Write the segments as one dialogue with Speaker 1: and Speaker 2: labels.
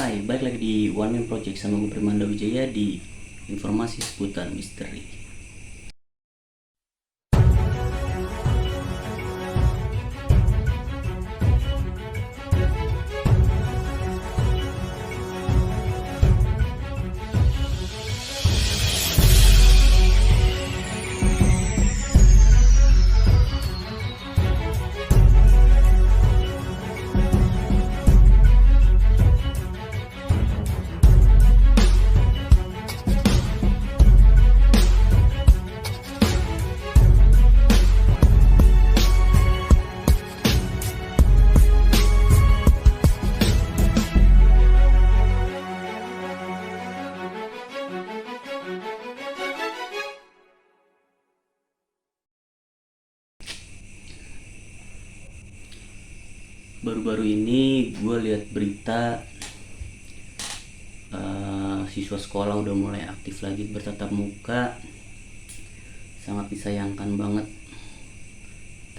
Speaker 1: Hai, balik lagi di One Man Project sama gue Primanda Wijaya di informasi seputar misteri. Baru-baru ini gue lihat berita siswa sekolah udah mulai aktif lagi bertatap muka. Sangat disayangkan banget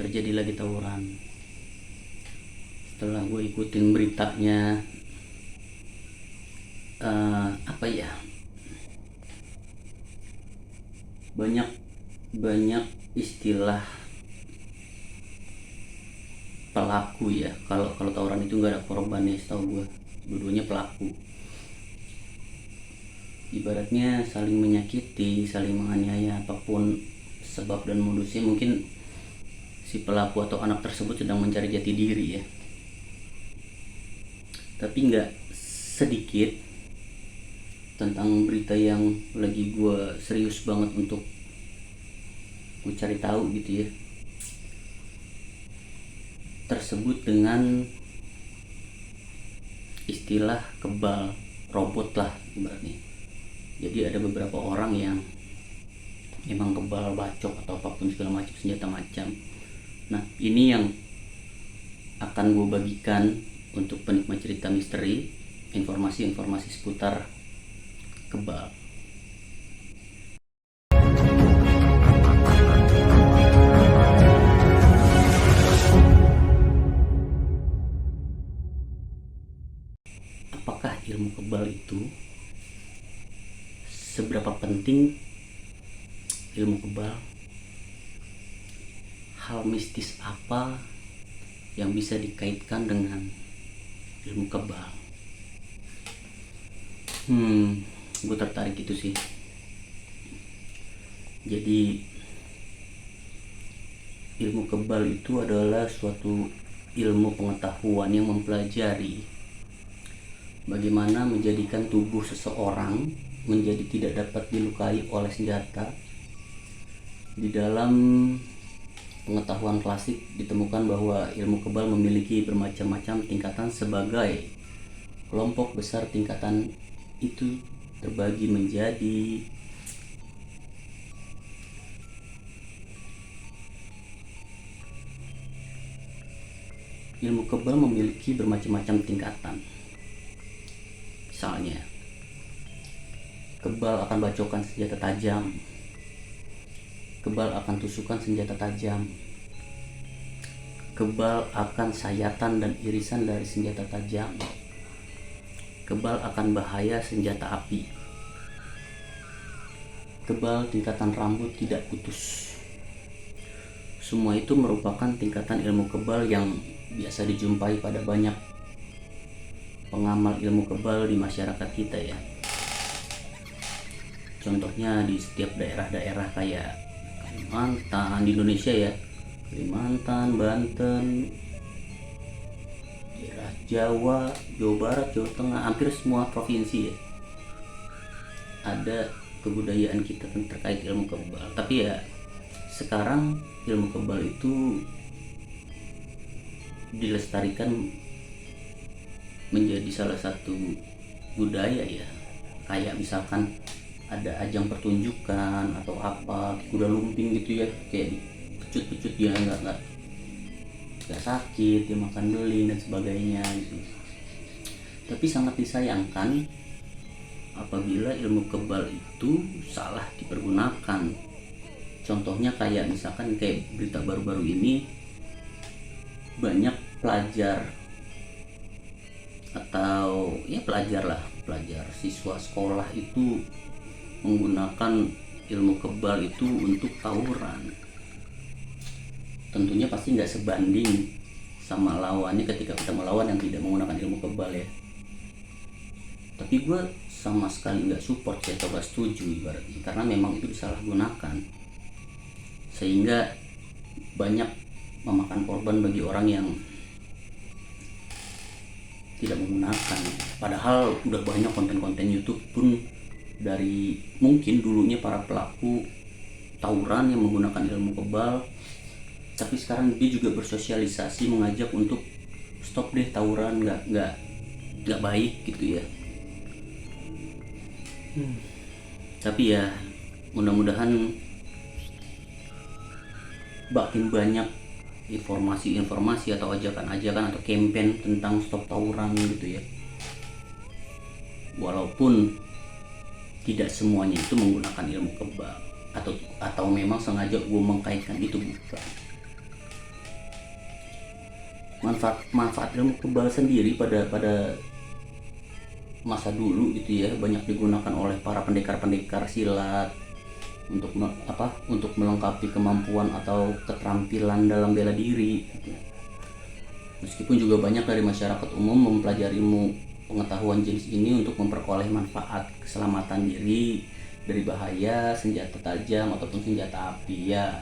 Speaker 1: terjadi lagi tawuran. Setelah gue ikutin beritanya, banyak istilah pelaku ya. Kalau tawuran itu nggak ada korban ya, setahu gue dua-duanya pelaku. Ibaratnya saling menyakiti, saling menganiaya, apapun sebab dan modusnya. Mungkin si pelaku atau anak tersebut sedang mencari jati diri ya. Tapi nggak sedikit tentang berita yang lagi gue serius banget untuk gue cari tahu gitu ya, tersebut dengan istilah kebal robot lah ibaratnya. Jadi ada beberapa orang yang emang kebal bacok atau apapun segala macam senjata macam. Nah, ini yang akan gue bagikan untuk penikmat cerita misteri, informasi-informasi seputar kebal. Apakah ilmu kebal itu? Seberapa penting ilmu kebal? Hal mistis apa yang bisa dikaitkan dengan ilmu kebal? Gue tertarik itu sih. Jadi ilmu kebal itu adalah suatu ilmu pengetahuan yang mempelajari bagaimana menjadikan tubuh seseorang menjadi tidak dapat dilukai oleh senjata. Di dalam pengetahuan klasik ditemukan bahwa ilmu kebal memiliki bermacam-macam tingkatan. Sebagai kelompok besar tingkatan itu terbagi menjadi ilmu kebal memiliki bermacam-macam tingkatan. Misalnya, kebal akan bacokan senjata tajam, kebal akan tusukan senjata tajam, kebal akan sayatan dan irisan dari senjata tajam, kebal akan bahaya senjata api, kebal tingkatan rambut tidak putus. Semua itu merupakan tingkatan ilmu kebal yang biasa dijumpai pada banyak pengamal ilmu kebal di masyarakat kita ya. Contohnya di setiap daerah-daerah kayak Kalimantan di Indonesia ya, Kalimantan, Banten, daerah Jawa, Jawa Barat, Jawa Tengah, hampir semua provinsi ya, ada kebudayaan kita terkait ilmu kebal. Tapi ya sekarang ilmu kebal itu dilestarikan menjadi salah satu budaya ya. Kayak misalkan ada ajang pertunjukan atau apa, kuda lumping gitu ya, kayak dipecut-pecut dia nggak sakit, dia makan beling dan sebagainya gitu. Tapi sangat disayangkan apabila ilmu kebal itu salah dipergunakan. Contohnya kayak misalkan kayak berita baru-baru ini, banyak pelajar atau ya pelajar siswa sekolah itu menggunakan ilmu kebal itu untuk tawuran, tentunya pasti nggak sebanding sama lawannya ketika kita melawan yang tidak menggunakan ilmu kebal ya. Tapi gue sama sekali nggak support ya, atau gak setuju ibaratnya, karena memang itu disalahgunakan sehingga banyak memakan korban bagi orang yang tidak menggunakan. Padahal udah banyak konten-konten YouTube pun dari mungkin dulunya para pelaku tawuran yang menggunakan ilmu kebal, tapi sekarang dia juga bersosialisasi mengajak untuk stop deh tawuran, nggak baik gitu ya. Tapi ya mudah-mudahan makin banyak informasi-informasi atau ajakan-ajakan atau campaign tentang stop tawuran gitu ya, walaupun tidak semuanya itu menggunakan ilmu kebal atau memang sengaja gue mengkaitkan itu, bukan. Manfaat ilmu kebal sendiri pada masa dulu gitu ya banyak digunakan oleh para pendekar-pendekar silat untuk melengkapi kemampuan atau keterampilan dalam bela diri gitu. Meskipun juga banyak dari masyarakat umum mempelajari ilmu pengetahuan jenis ini untuk memperoleh manfaat keselamatan diri dari bahaya senjata tajam ataupun senjata api ya,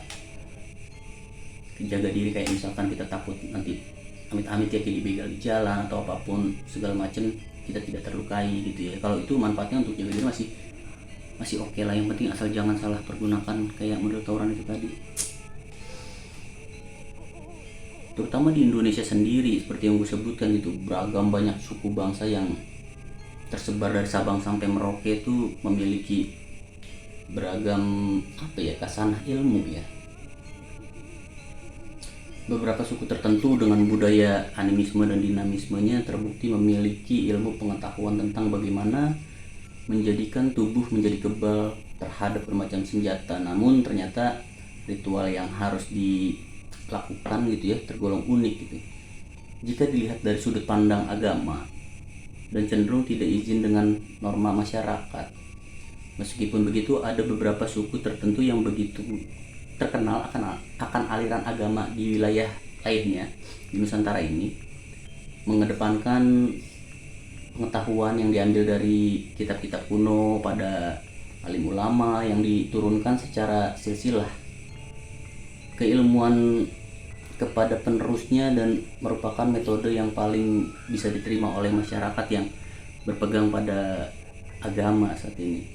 Speaker 1: jaga diri kayak misalkan kita takut nanti amit-amit ya kayak dibegal di jalan atau apapun segala macam, kita tidak terlukai gitu ya. Kalau itu manfaatnya untuk jaga diri masih oke lah, yang penting asal jangan salah pergunakan kayak model tawuran itu tadi. Terutama di Indonesia sendiri seperti yang gue sebutkan gitu, beragam banyak suku bangsa yang tersebar dari Sabang sampai Merauke itu memiliki beragam kasanah ilmu ya. Beberapa suku tertentu dengan budaya animisme dan dinamismenya terbukti memiliki ilmu pengetahuan tentang bagaimana menjadikan tubuh menjadi kebal terhadap bermacam senjata. Namun ternyata ritual yang harus dilakukan gitu ya tergolong unik gitu jika dilihat dari sudut pandang agama dan cenderung tidak izin dengan norma masyarakat. Meskipun begitu, ada beberapa suku tertentu yang begitu terkenal akan aliran agama di wilayah lainnya di Nusantara ini, mengedepankan pengetahuan yang diambil dari kitab-kitab kuno pada alim ulama yang diturunkan secara silsilah keilmuan kepada penerusnya dan merupakan metode yang paling bisa diterima oleh masyarakat yang berpegang pada agama saat ini.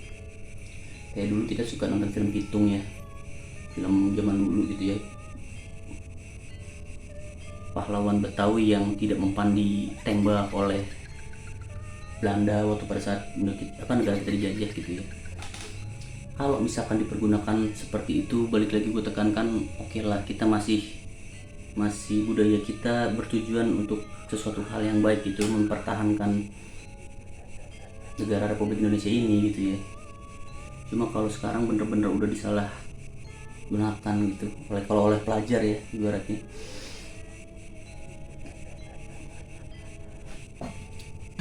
Speaker 1: Kayak dulu kita suka nonton film Pitung ya, film zaman dulu gitu ya, pahlawan Betawi yang tidak mempan ditembak oleh Belanda waktu pada saat negara kita dijajah gitu ya. Kalau misalkan dipergunakan seperti itu, balik lagi gue tekankan, oke lah, kita masih budaya kita bertujuan untuk sesuatu hal yang baik gitu, mempertahankan negara Republik Indonesia ini gitu ya. Cuma kalau sekarang bener-bener udah disalah gunakan gitu oleh pelajar ya ibaratnya.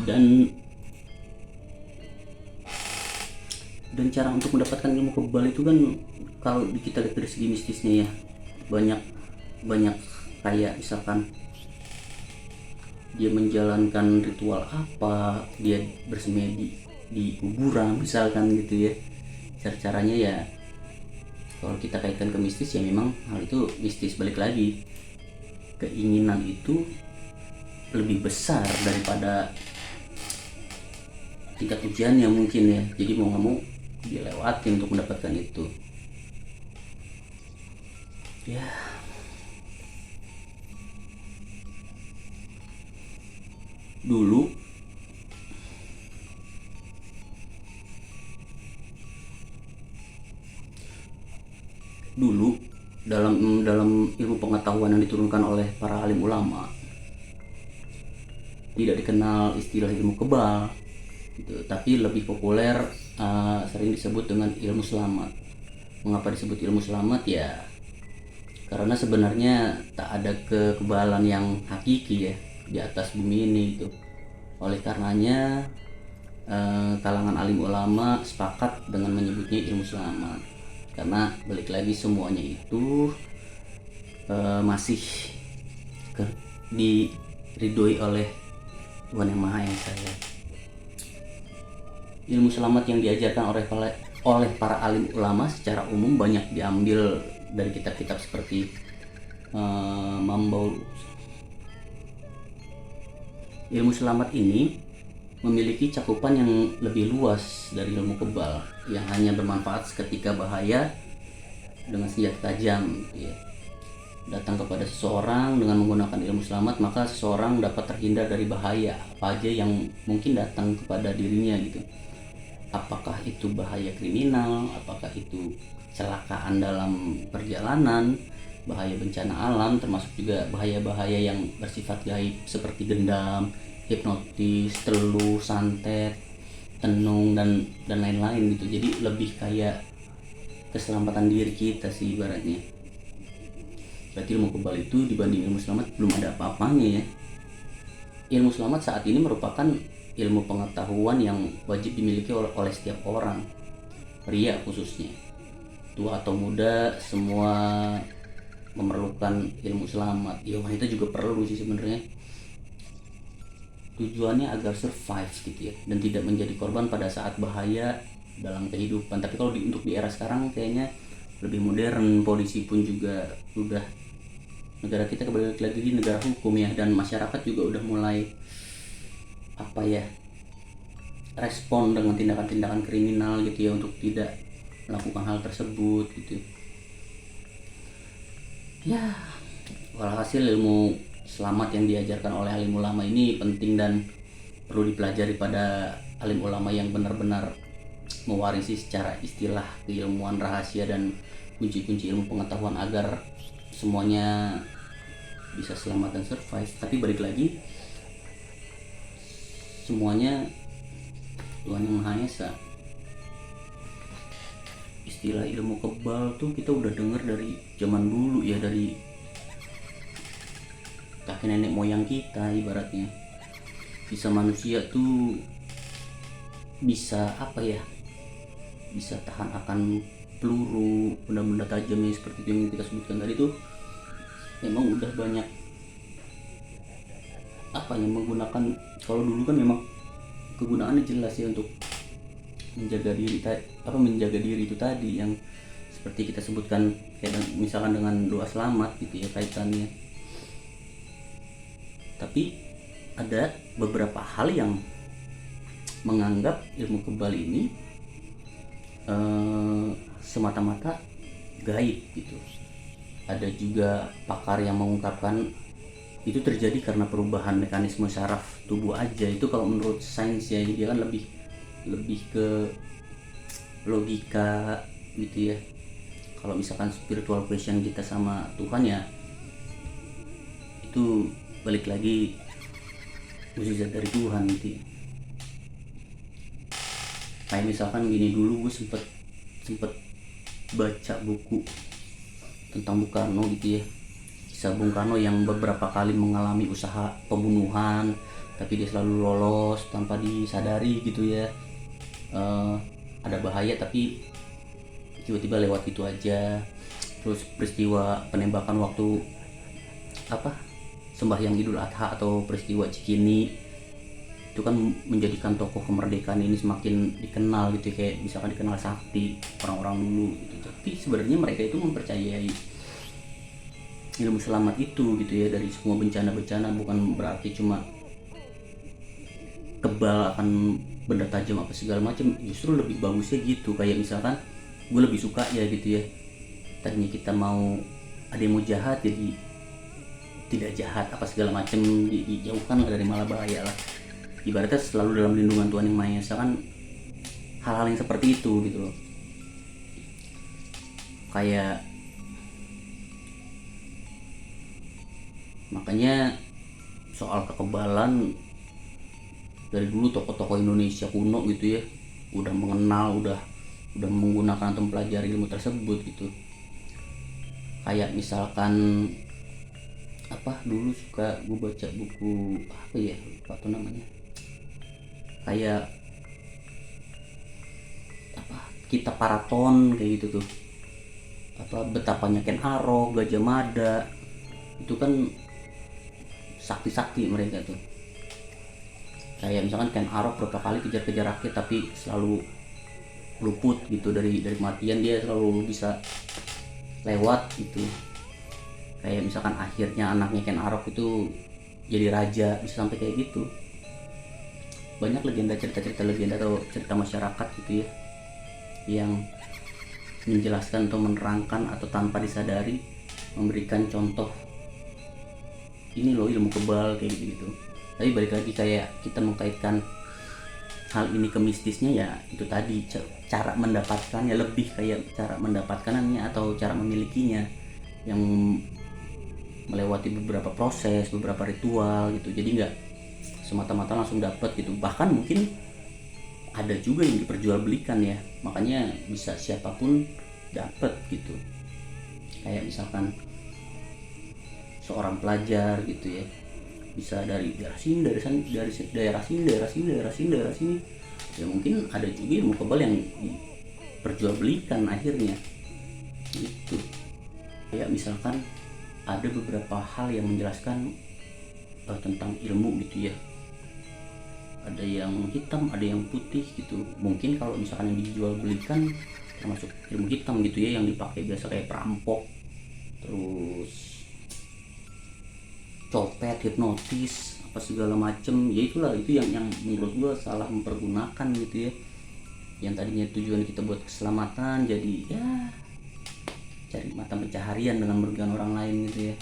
Speaker 1: Dan cara untuk mendapatkan ilmu kebal itu kan kalau kita lihat dari segi mistisnya ya, banyak kayak misalkan dia menjalankan ritual apa, dia bersemedi di kuburan misalkan gitu ya. Caranya ya kalau kita kaitkan ke mistis ya memang hal itu mistis. Balik lagi, keinginan itu lebih besar daripada tingkat ujiannya mungkin ya, jadi mau nggak mau dilewatin untuk mendapatkan itu ya. Dulu dalam ilmu pengetahuan yang diturunkan oleh para alim ulama tidak dikenal istilah ilmu kebal gitu, tapi lebih populer sering disebut dengan ilmu selamat. Mengapa disebut ilmu selamat ya? Karena sebenarnya tak ada kekebalan yang hakiki ya di atas bumi ini itu. Oleh karenanya kalangan alim ulama sepakat dengan menyebutnya ilmu selamat, karena balik lagi semuanya itu masih diridhoi oleh Tuhan Yang Maha Esa ya. Ilmu selamat yang diajarkan oleh para alim ulama secara umum banyak diambil dari kitab-kitab seperti Mambaul. Ilmu selamat ini memiliki cakupan yang lebih luas dari ilmu kebal yang hanya bermanfaat seketika bahaya dengan senjata tajam ya. Datang kepada seseorang dengan menggunakan ilmu selamat, maka seseorang dapat terhindar dari bahaya apa aja yang mungkin datang kepada dirinya gitu. Apakah itu bahaya kriminal, apakah itu kecelakaan dalam perjalanan, bahaya bencana alam, termasuk juga bahaya-bahaya yang bersifat gaib seperti dendam, hipnotis, teluh, santet, tenung dan lain-lain gitu. Jadi lebih kayak keselamatan diri kita sih ibaratnya. Berarti ilmu kebal itu dibanding ilmu selamat belum ada apa-apanya ya. Ilmu selamat saat ini merupakan ilmu pengetahuan yang wajib dimiliki oleh setiap orang, pria khususnya. Tua atau muda semua memerlukan ilmu selamat. Ya wanita juga perlu sih sebenarnya. Tujuannya agar survive gitu ya, dan tidak menjadi korban pada saat bahaya dalam kehidupan. Tapi kalau untuk di era sekarang kayaknya lebih modern, polisi pun juga udah, negara kita kembali lagi di negara hukum ya, dan masyarakat juga udah mulai apa ya, respon dengan tindakan-tindakan kriminal gitu ya, untuk tidak melakukan hal tersebut gitu ya. Walhasil ilmu selamat yang diajarkan oleh alim ulama ini penting dan perlu dipelajari pada alim ulama yang benar-benar mewarisi secara istilah keilmuan rahasia dan kunci-kunci ilmu pengetahuan agar semuanya bisa selamat dan survive. Tapi balik lagi, semuanya Tuhan Yang Maha Esa. Istilah ilmu kebal tuh kita udah dengar dari zaman dulu ya, dari kakek nenek moyang kita ibaratnya. Bisa manusia tuh bisa apa ya, bisa tahan akan peluru, benda-benda tajamnya seperti itu yang kita sebutkan tadi tuh. Memang udah banyak apa yang menggunakan, kalau dulu kan memang kegunaannya jelas ya untuk menjaga diri itu tadi yang seperti kita sebutkan, kayak misalkan dengan doa selamat gitu ya kaitannya. Tapi ada beberapa hal yang menganggap ilmu kebal ini semata-mata gaib gitu. Ada juga pakar yang mengungkapkan itu terjadi karena perubahan mekanisme saraf tubuh aja. Itu kalau menurut sains ya, dia kan lebih ke logika gitu ya. Kalau misalkan spiritual question kita sama Tuhan ya, itu balik lagi mukjizat dari Tuhan gitu ya. Kayak misalkan gini, dulu gue sempet baca buku tentang Bung Karno gitu ya, kisah Bung Karno yang beberapa kali mengalami usaha pembunuhan tapi dia selalu lolos tanpa disadari gitu ya. Ada bahaya tapi tiba-tiba lewat itu aja. Terus peristiwa penembakan waktu sembahyang Idul Adha atau peristiwa Cikini itu kan menjadikan tokoh kemerdekaan ini semakin dikenal gitu, kayak misalkan dikenal sakti orang-orang dulu gitu. Tapi sebenarnya mereka itu mempercayai ilmu selamat itu gitu ya, dari semua bencana-bencana. Bukan berarti cuma kebal akan benda tajam apa segala macam, justru lebih bagusnya gitu. Kayak misalkan gue lebih suka ya gitu ya, tadinya kita mau ada yang mau jahat jadi tidak jahat apa segala macam, dijauhkan dari malah bahaya lah. Ibaratnya selalu dalam lindungan Tuhan Yang Maha Esa kan, hal-hal yang seperti itu gitu loh. Kayak makanya soal kekebalan dari dulu tokoh-tokoh Indonesia kuno gitu ya udah mengenal, udah menggunakan atau mempelajari ilmu tersebut gitu. Kayak misalkan dulu suka gue baca buku lupa tuh namanya, kayak apa, kita Paraton kayak gitu tuh, apa betapanya Ken Arok, Gajah Mada, itu kan sakti-sakti mereka tuh. Kayak misalkan Ken Arok berapa kali kejar-kejar rakyat tapi selalu luput gitu dari kematian, dia selalu bisa lewat gitu. Kayak misalkan akhirnya anaknya Ken Arok itu jadi raja, bisa sampai kayak gitu. Banyak legenda, cerita-cerita legenda atau cerita masyarakat gitu ya, yang menjelaskan atau menerangkan atau tanpa disadari memberikan contoh, ini loh ilmu kebal kayak gitu. Tapi balik lagi, kayak kita mengkaitkan hal ini ke mistisnya, ya itu tadi cara mendapatkannya, lebih kayak cara mendapatkannya atau cara memilikinya yang melewati beberapa proses, beberapa ritual gitu. Jadi nggak semata-mata langsung dapat gitu. Bahkan mungkin ada juga yang diperjualbelikan ya, makanya bisa siapapun dapat gitu. Kayak misalkan seorang pelajar gitu ya, bisa dari daerah sini, daerah sini, ya mungkin ada juga ilmu kebal yang diperjualbelikan akhirnya gitu. Kayak misalkan ada beberapa hal yang menjelaskan tentang ilmu gitu ya, ada yang hitam, ada yang putih gitu. Mungkin kalau misalkan yang dijual belikan termasuk ilmu hitam gitu ya, yang dipakai biasa kayak perampok, terus copet, hipnotis, apa segala macem, ya itulah, itu yang menurut gua salah mempergunakan gitu ya. Yang tadinya tujuan kita buat keselamatan, jadi ya cari mata pencaharian dengan merugikan orang lain gitu ya.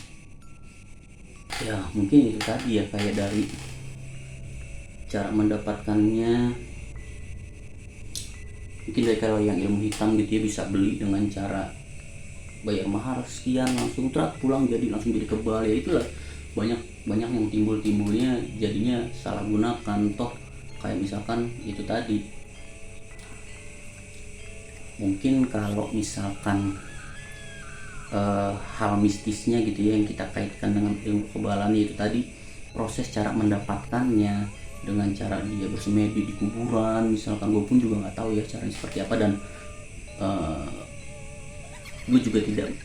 Speaker 1: Ya mungkin itu tadi ya, kayak dari cara mendapatkannya, mungkin dari kalau yang ilmu hitam gitu ya, bisa beli dengan cara bayar mahar sekian, langsung pulang langsung jadi kebal. Ya itulah, banyak yang timbulnya jadinya salah gunakan. Toh kayak misalkan itu tadi, mungkin kalau misalkan hal mistisnya gitu ya yang kita kaitkan dengan ilmu kebalan, itu tadi proses cara mendapatkannya dengan cara dia bersemedi di kuburan misalkan. Gue pun juga nggak tahu ya caranya seperti apa, dan gue juga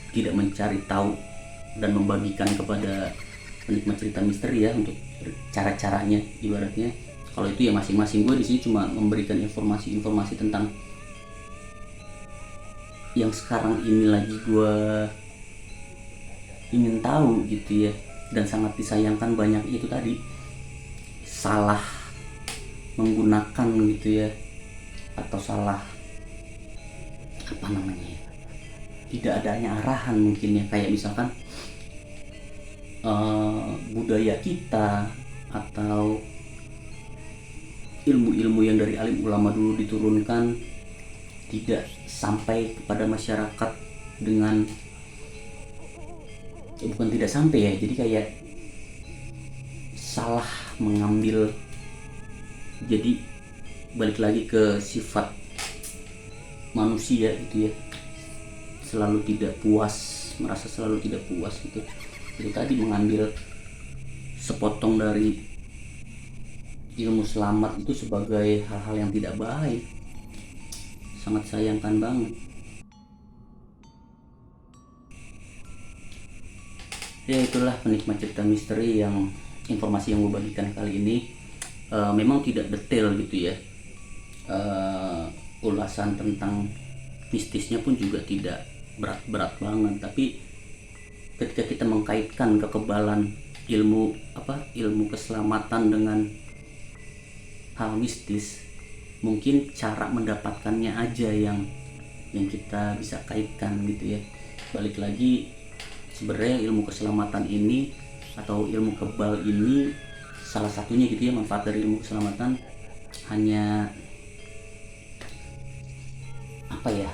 Speaker 1: tidak mencari tahu dan membagikan kepada penikmat cerita misteri ya untuk cara-caranya. Ibaratnya kalau itu ya masing-masing, gue di sini cuma memberikan informasi tentang yang sekarang ini lagi gue ingin tahu gitu ya. Dan sangat disayangkan banyak itu tadi salah menggunakan gitu ya, atau salah apa namanya ya, tidak adanya arahan mungkin ya. Kayak misalkan budaya kita atau ilmu-ilmu yang dari alim ulama dulu diturunkan tidak sampai kepada masyarakat dengan bukan tidak sampai ya, jadi kayak salah mengambil. Jadi balik lagi ke sifat manusia itu ya, selalu tidak puas, merasa selalu tidak puas gitu. Itu tadi mengambil sepotong dari ilmu selamat itu sebagai hal-hal yang tidak baik. Sangat sayangkan banget. Ya itulah penikmat cerita misteri, yang informasi yang gue bagikan kali ini memang tidak detail gitu ya. Ulasan tentang mistisnya pun juga tidak berat-berat banget, tapi ketika kita mengkaitkan kekebalan ilmu keselamatan dengan hal mistis, mungkin cara mendapatkannya aja yang kita bisa kaitkan gitu ya. Balik lagi, sebenarnya ilmu keselamatan ini atau ilmu kebal ini salah satunya gitu ya, manfaat dari ilmu keselamatan hanya apa ya,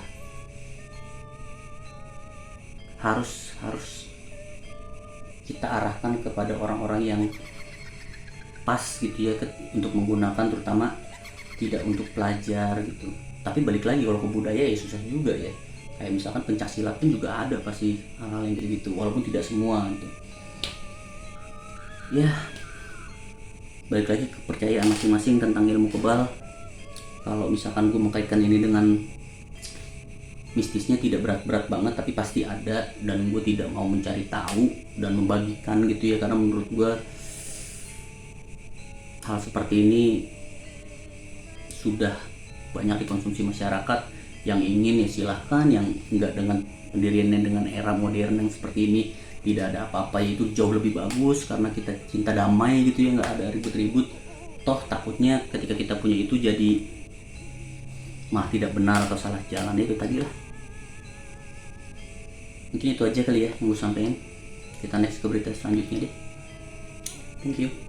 Speaker 1: harus kita arahkan kepada orang-orang yang pas gitu ya untuk menggunakan, terutama tidak untuk pelajar gitu. Tapi balik lagi, kalau ke budaya ya susah juga ya. Kayak misalkan pencaksilat pun juga ada pasti hal-hal yang kayak gitu, walaupun tidak semua gitu. Ya balik lagi ke kepercayaan masing-masing tentang ilmu kebal. Kalau misalkan gue mengkaitkan ini dengan mistisnya, tidak berat-berat banget tapi pasti ada, dan gue tidak mau mencari tahu dan membagikan gitu ya, karena menurut gue hal seperti ini sudah banyak dikonsumsi masyarakat. Yang ingin ya silahkan, yang enggak dengan pendiriannya dengan era modern yang seperti ini tidak ada apa-apa, itu jauh lebih bagus karena kita cinta damai gitu ya, nggak ada ribut-ribut. Toh takutnya ketika kita punya itu jadi malah tidak benar atau salah jalan, itu tadi lah. Mungkin itu aja kali ya yang gue sampaikan. Kita next ke berita selanjutnya deh. Thank you.